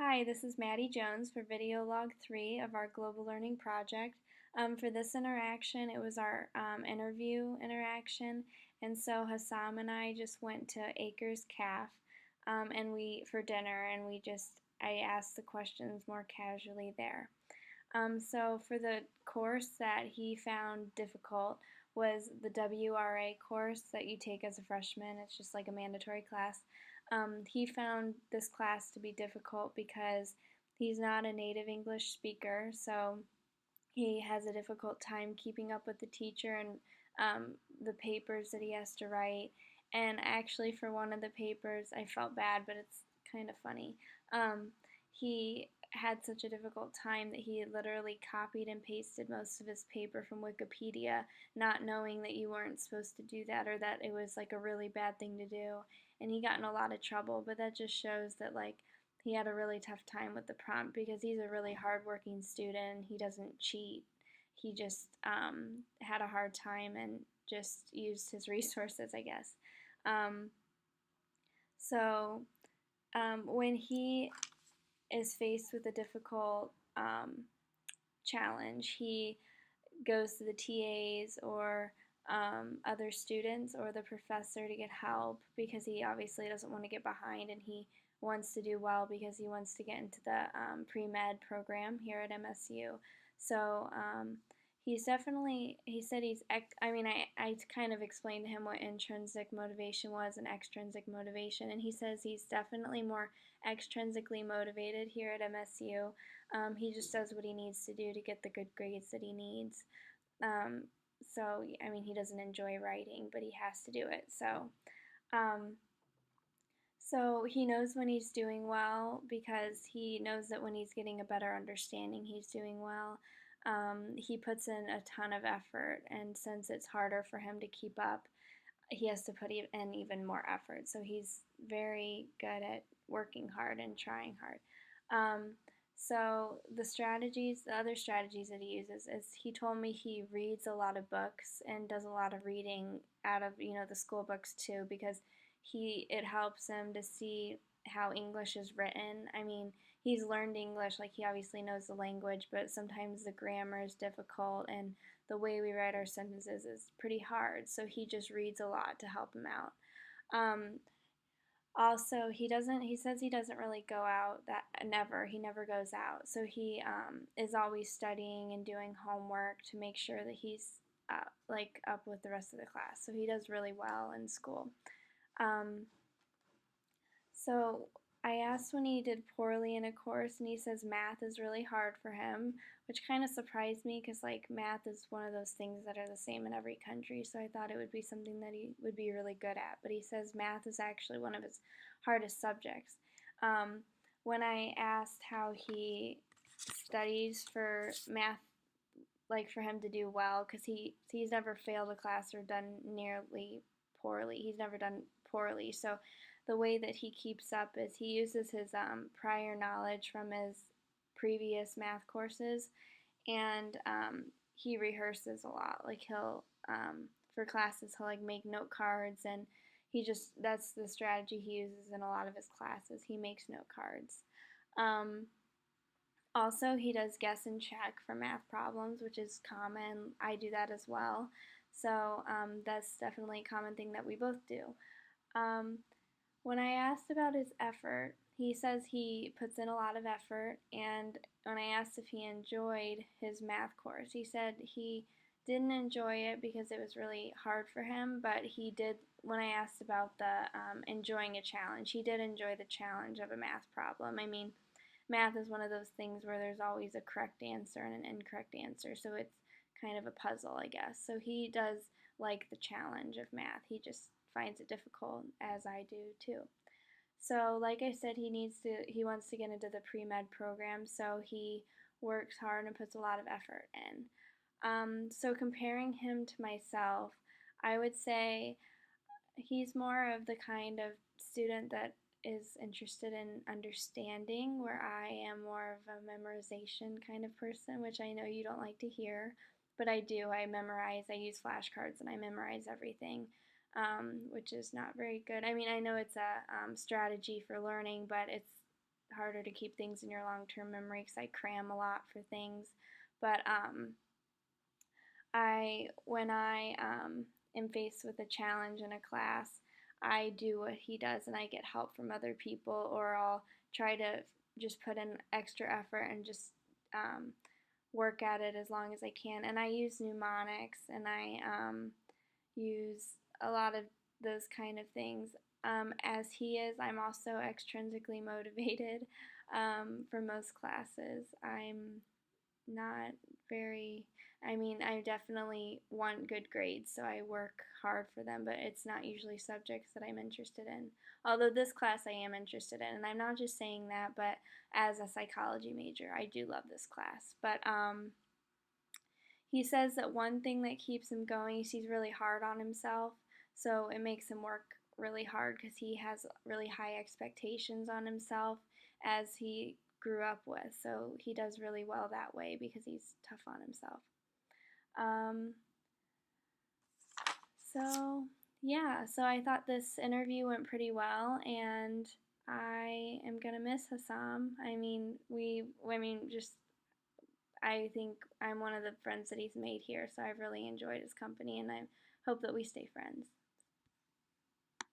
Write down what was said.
Hi, this is Maddie Jones for video log 3 of our Global Learning Project. For this interaction, it was our interview interaction, and so Hassam and I just went to Acres Caf for dinner, and I asked the questions more casually there. So for the course that he found difficult was the WRA course that you take as a freshman. It's just like a mandatory class. He found this class to be difficult because he's not a native English speaker, so he has a difficult time keeping up with the teacher and the papers that he has to write. And actually, for one of the papers, I felt bad, but it's kind of funny. He had such a difficult time that he literally copied and pasted most of his paper from Wikipedia, not knowing that you weren't supposed to do that or that it was like a really bad thing to do. And he got in a lot of trouble, but that just shows that he had a really tough time with the prompt because he's a really hardworking student. He doesn't cheat. He just had a hard time and just used his resources, I guess. Um, so when he is faced with a difficult challenge, he goes to the TAs or other students or the professor to get help because he obviously doesn't want to get behind and he wants to do well because he wants to get into the pre-med program here at MSU. So he said I kind of explained to him what intrinsic motivation was and extrinsic motivation, and he says he's definitely more extrinsically motivated here at MSU. He just does what he needs to do to get the good grades that he needs. Um, he doesn't enjoy writing, but he has to do it. Um, so he knows when he's doing well because he knows that when he's getting a better understanding, he's doing well. He puts in a ton of effort, and since it's harder for him to keep up, he has to put in even more effort. So he's very good at working hard and trying hard. The other strategies that he uses is he told me he reads a lot of books and does a lot of reading out of the school books too because it helps him to see how English is written. I mean, he's learned English, like he obviously knows the language, but sometimes the grammar is difficult and the way we write our sentences is pretty hard. So he just reads a lot to help him out. Also, he says he doesn't really go out he never goes out. So he is always studying and doing homework to make sure that he's up with the rest of the class. So he does really well in school. Um, so I asked when he did poorly in a course, and he says math is really hard for him, which kind of surprised me because math is one of those things that are the same in every country. So I thought it would be something that he would be really good at. But he says math is actually one of his hardest subjects. When I asked how he studies for math, like for him to do well, because he's never failed a class or done nearly poorly. He's never done poorly. So the way that he keeps up is he uses his prior knowledge from his previous math courses, and he rehearses a lot. Like for classes he'll make note cards, and that's the strategy he uses in a lot of his classes. He makes note cards. Also, he does guess and check for math problems, which is common. I do that as well. So that's definitely a common thing that we both do. Um, when I asked about his effort, he says he puts in a lot of effort. And when I asked if he enjoyed his math course, he said he didn't enjoy it because it was really hard for him. But he did, when I asked about the enjoying a challenge, he did enjoy the challenge of a math problem. I mean, math is one of those things where there's always a correct answer and an incorrect answer. So it's kind of a puzzle, I guess. So he does like the challenge of math. He just finds it difficult, as I do too. So, like I said, he wants to get into the pre-med program, so he works hard and puts a lot of effort in. So comparing him to myself, I would say he's more of the kind of student that is interested in understanding, where I am more of a memorization kind of person, which I know you don't like to hear, but I do. I memorize, I use flashcards, and I memorize everything, which is not very good. I mean, I know it's a strategy for learning, but harder to keep things in your long-term memory because I cram a lot for things. But when I am faced with a challenge in a class, I do what he does and I get help from other people, or I'll try to just put in extra effort and just work at it as long as I can. And I use mnemonics and I use a lot of those kind of things. As he is, I'm also extrinsically motivated for most classes. I'm not very, I mean, I definitely want good grades, so I work hard for them, but it's not usually subjects that I'm interested in. Although this class I am interested in, and I'm not just saying that, but as a psychology major, I do love this class. But he says that one thing that keeps him going is he's really hard on himself, so it makes him work really hard because he has really high expectations on himself as he grew up with. So he does really well that way because he's tough on himself. Um, so yeah, so I thought this interview went pretty well, and I am gonna miss Hassam. Just I think I'm one of the friends that he's made here, so I've really enjoyed his company, and I hope that we stay friends.